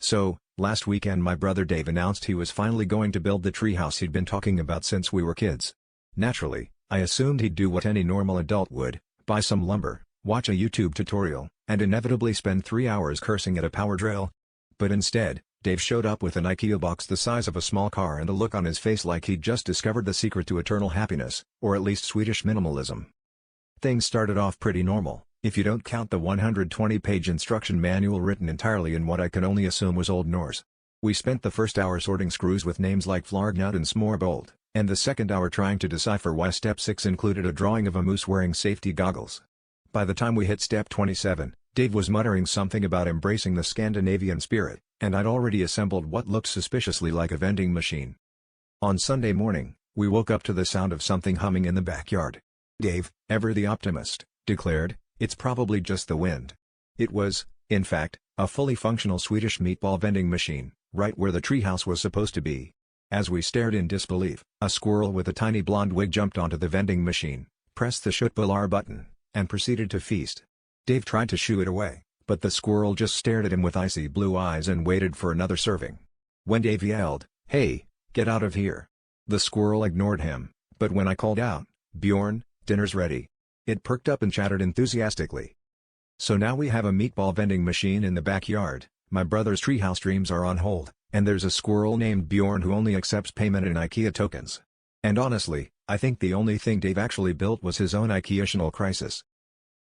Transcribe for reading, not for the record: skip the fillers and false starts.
So, last weekend my brother Dave announced he was finally going to build the treehouse he'd been talking about since we were kids. Naturally, I assumed he'd do what any normal adult would, buy some lumber, watch a YouTube tutorial, and inevitably spend 3 hours cursing at a power drill. But instead, Dave showed up with an IKEA box the size of a small car and a look on his face like he'd just discovered the secret to eternal happiness, or at least Swedish minimalism. Things started off pretty normal, if you don't count the 120-page instruction manual written entirely in what I can only assume was Old Norse. We spent the first hour sorting screws with names like Flargnut and Smorbolt, and the second hour trying to decipher why step 6 included a drawing of a moose wearing safety goggles. By the time we hit step 27, Dave was muttering something about embracing the Scandinavian spirit, and I'd already assembled what looked suspiciously like a vending machine. On Sunday morning, we woke up to the sound of something humming in the backyard. Dave, ever the optimist, declared, "It's probably just the wind." It was, in fact, a fully functional Swedish meatball vending machine, right where the treehouse was supposed to be. As we stared in disbelief, a squirrel with a tiny blonde wig jumped onto the vending machine, pressed the Shutbular button, and proceeded to feast. Dave tried to shoo it away, but the squirrel just stared at him with icy blue eyes and waited for another serving. When Dave yelled, "Hey, get out of here!" the squirrel ignored him, but when I called out, "Bjorn, dinner's ready," it perked up and chattered enthusiastically. So now we have a meatball vending machine in the backyard, my brother's treehouse dreams are on hold, and there's a squirrel named Bjorn who only accepts payment in IKEA tokens. And honestly, I think the only thing Dave actually built was his own IKEA-tional crisis.